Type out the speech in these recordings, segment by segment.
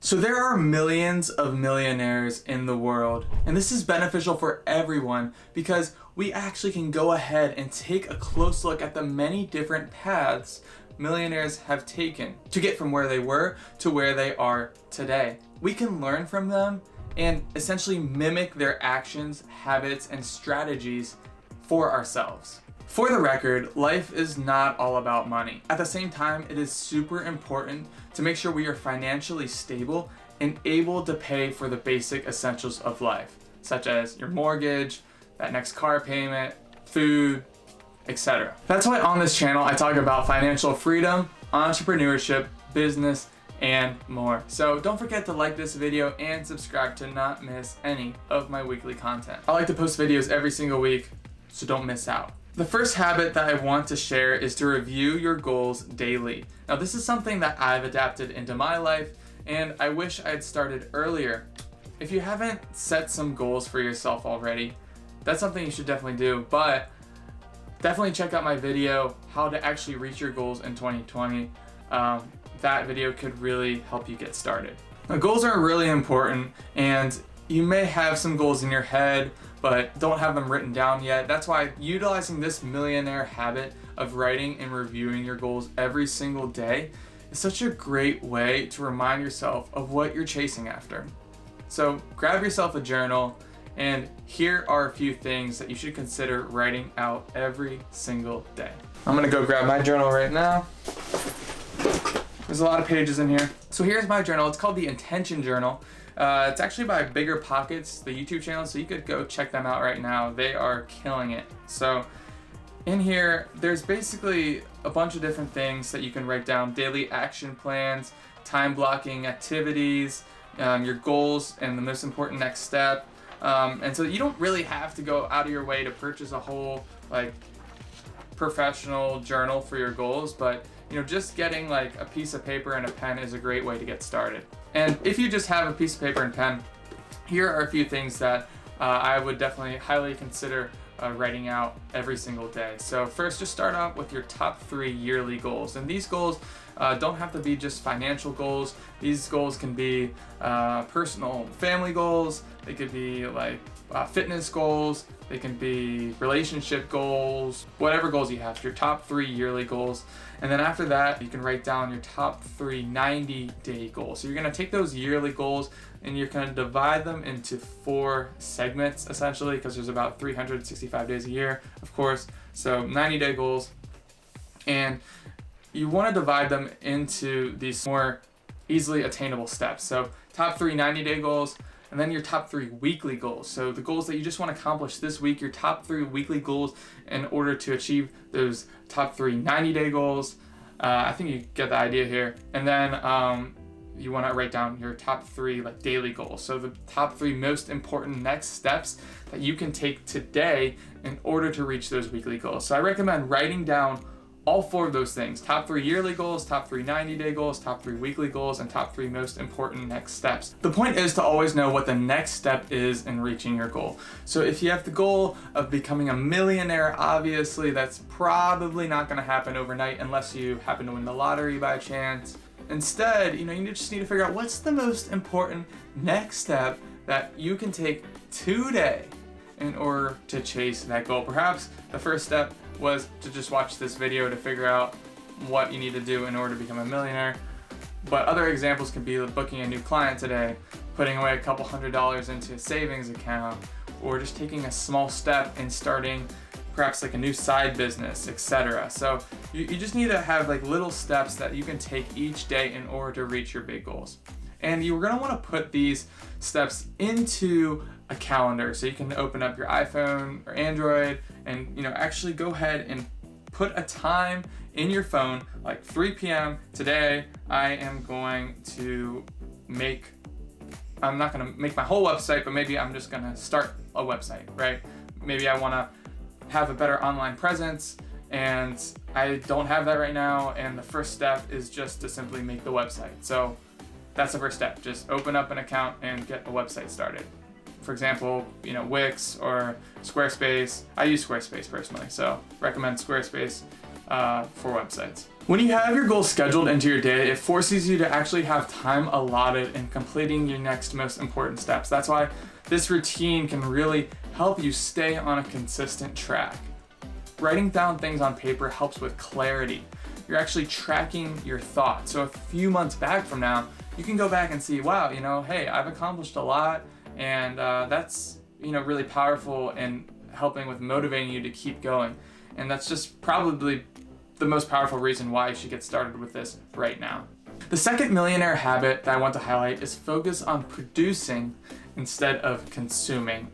So there are millions of millionaires in the world, and this is beneficial for everyone because we actually can go ahead and take a close look at the many different paths millionaires have taken to get from where they were to where they are today. We can learn from them and essentially mimic their actions, habits, and strategies for ourselves. For the record, life is not all about money. At the same time, it is super important to make sure we are financially stable and able to pay for the basic essentials of life, such as your mortgage, that next car payment, food, etc. That's why on this channel I talk about financial freedom, entrepreneurship, business, and more. So don't forget to like this video and subscribe to not miss any of my weekly content. I like to post videos every single week, so don't miss out. The first habit that I want to share is to review your goals daily. Now this is something that I've adapted into my life and I wish I had started earlier. If you haven't set some goals for yourself already, that's something you should definitely do, but definitely check out my video, How to Actually Reach Your Goals in 2020. That video could really help you get started. Now, goals are really important, and you may have some goals in your head, but don't have them written down yet. That's why utilizing this millionaire habit of writing and reviewing your goals every single day is such a great way to remind yourself of what you're chasing after. So grab yourself a journal, and here are a few things that you should consider writing out every single day. I'm gonna go grab my journal right now. There's a lot of pages in here. So here's my journal. It's called the Intention Journal. It's actually by Bigger Pockets, the YouTube channel, so you could go check them out right now. They are killing it. So in here, there's basically a bunch of different things that you can write down: daily action plans, time blocking activities, your goals, and the most important next step. And so you don't really have to go out of your way to purchase a whole professional journal for your goals, but just getting a piece of paper and a pen is a great way to get started. And if you just have a piece of paper and pen, here are a few things that I would definitely highly consider writing out every single day. So first, just start out with your top 3 yearly goals. And these goals don't have to be just financial goals. These goals can be personal family goals. They could be fitness goals. They can be relationship goals, whatever goals you have, your top 3 yearly goals. And then after that, you can write down your top 3 90-day goals. So you're gonna take those yearly goals and you're gonna divide them into 4 segments, essentially, because there's about 365 days a year, of course. So 90-day goals. And you wanna divide them into these more easily attainable steps. So top 3 90-day goals, and then your top 3 weekly goals. So the goals that you just want to accomplish this week, your top 3 weekly goals in order to achieve those top 3 90-day goals. I think you get the idea here. And then you want to write down your top 3 daily goals. So the top 3 most important next steps that you can take today in order to reach those weekly goals. So I recommend writing down all 4 of those things: top 3 yearly goals, top 3 90-day goals, top 3 weekly goals, and top 3 most important next steps. The point is to always know what the next step is in reaching your goal. So if you have the goal of becoming a millionaire, obviously that's probably not going to happen overnight unless you happen to win the lottery by chance. Instead, you just need to figure out what's the most important next step that you can take today in order to chase that goal. Perhaps the first step was to just watch this video to figure out what you need to do in order to become a millionaire. But other examples could be booking a new client today, putting away a couple $100s into a savings account, or just taking a small step and starting perhaps a new side business, etc. So you just need to have little steps that you can take each day in order to reach your big goals. And you're gonna wanna put these steps into a calendar. So you can open up your iPhone or Android and actually go ahead and put a time in your phone, 3 p.m. today. I'm not gonna make my whole website, but maybe I'm just gonna start a website, right? Maybe I wanna have a better online presence and I don't have that right now, and the first step is just to simply make the website. So that's the first step. Just open up an account and get a website started. For example, Wix or Squarespace. I use Squarespace personally, so recommend Squarespace for websites. When you have your goals scheduled into your day, it forces you to actually have time allotted in completing your next most important steps. That's why this routine can really help you stay on a consistent track. Writing down things on paper helps with clarity. You're actually tracking your thoughts. So a few months back from now, you can go back and see, wow, hey, I've accomplished a lot, and that's, really powerful in helping with motivating you to keep going. And that's just probably the most powerful reason why you should get started with this right now. The second millionaire habit that I want to highlight is focus on producing instead of consuming.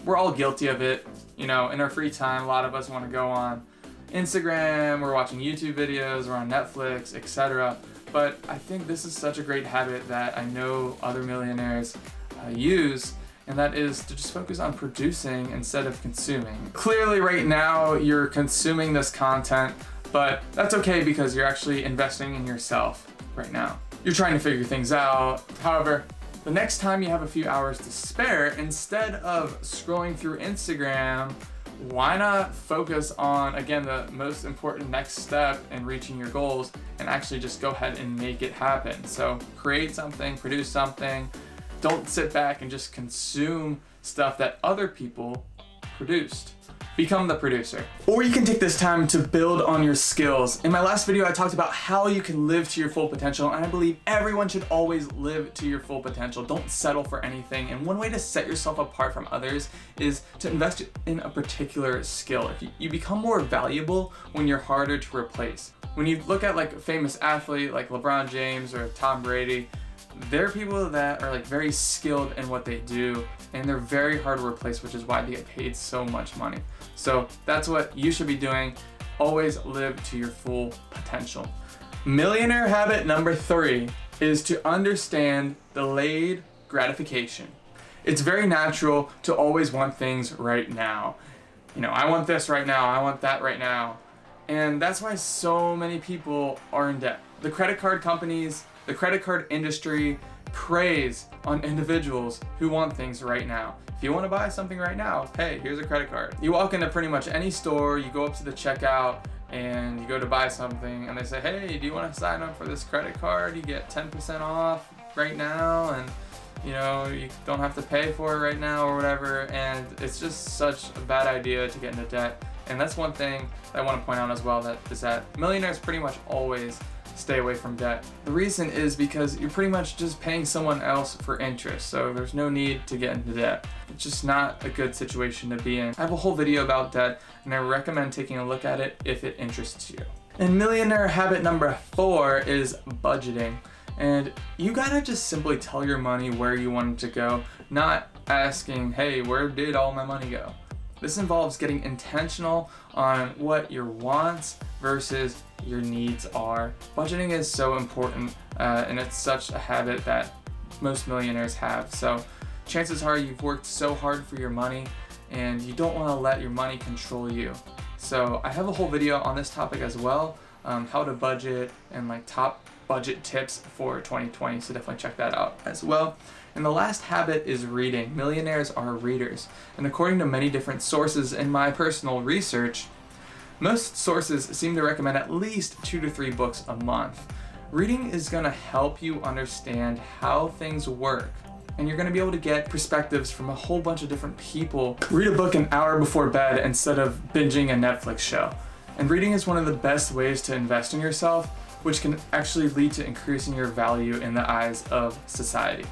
We're all guilty of it. In our free time, a lot of us want to go on Instagram, we're watching YouTube videos, we're on Netflix, etc. But I think this is such a great habit that I know other millionaires use, and that is to just focus on producing instead of consuming. Clearly right now you're consuming this content, but that's okay because you're actually investing in yourself right now. You're trying to figure things out. However, the next time you have a few hours to spare, instead of scrolling through Instagram, why not focus on, again, the most important next step in reaching your goals and actually just go ahead and make it happen. So create something, produce something. Don't sit back and just consume stuff that other people produced. Become the producer. Or you can take this time to build on your skills. In my last video, I talked about how you can live to your full potential, and I believe everyone should always live to your full potential. Don't settle for anything. And one way to set yourself apart from others is to invest in a particular skill. If you become more valuable when you're harder to replace. When you look at like a famous athlete like LeBron James or Tom Brady, they're people that are very skilled in what they do, and they're very hard to replace, which is why they get paid so much money. So that's what you should be doing. Always live to your full potential. Millionaire habit number 3 is to understand delayed gratification. It's very natural to always want things right now. I want this right now, I want that right now. And that's why so many people are in debt. The credit card companies, the credit card industry preys on individuals who want things right now. If you want to buy something right now, hey, here's a credit card. You walk into pretty much any store, you go up to the checkout, and you go to buy something, and they say, hey, do you want to sign up for this credit card? You get 10% off right now, and you don't have to pay for it right now or whatever. And it's just such a bad idea to get into debt. And that's one thing that I want to point out as well, that millionaires pretty much always stay away from debt. The reason is because you're pretty much just paying someone else for interest, so there's no need to get into debt. It's just not a good situation to be in. I have a whole video about debt, and I recommend taking a look at it if it interests you. And millionaire habit number 4 is budgeting. And you gotta just simply tell your money where you want it to go, not asking, hey, where did all my money go? This involves getting intentional on what your wants versus your needs are. Budgeting is so important, and it's such a habit that most millionaires have. So chances are you've worked so hard for your money, and you don't want to let your money control you. So I have a whole video on this topic as well, how to budget and top budget tips for 2020, so definitely check that out as well. And the last habit is reading. Millionaires are readers, and according to many different sources in my personal research, most sources seem to recommend at least 2 to 3 books a month. Reading is going to help you understand how things work, and you're going to be able to get perspectives from a whole bunch of different people. Read a book an hour before bed instead of binging a Netflix show. And reading is one of the best ways to invest in yourself, which can actually lead to increasing your value in the eyes of society.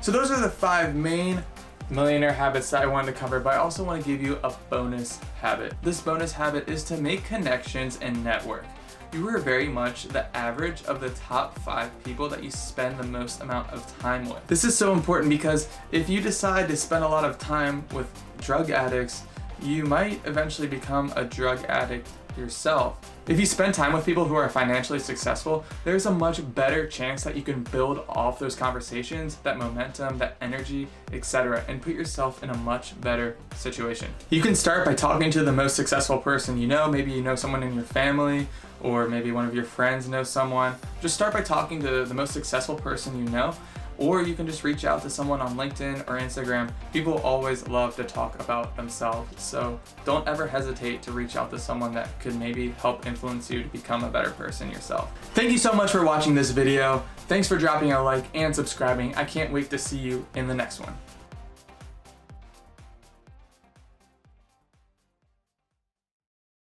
So those are the 5 main millionaire habits that I wanted to cover, but I also want to give you a bonus habit. This bonus habit is to make connections and network. You are very much the average of the top 5 people that you spend the most amount of time with. This is so important because if you decide to spend a lot of time with drug addicts, you might eventually become a drug addict yourself. If you spend time with people who are financially successful, there's a much better chance that you can build off those conversations, that momentum, that energy, etc., and put yourself in a much better situation. You can start by talking to the most successful person you know. Maybe you know someone in your family, or maybe one of your friends knows someone. Just start by talking to the most successful person you know, or you can just reach out to someone on LinkedIn or Instagram. People always love to talk about themselves, so don't ever hesitate to reach out to someone that could maybe help influence you to become a better person yourself. Thank you so much for watching this video. Thanks for dropping a like and subscribing. I can't wait to see you in the next one.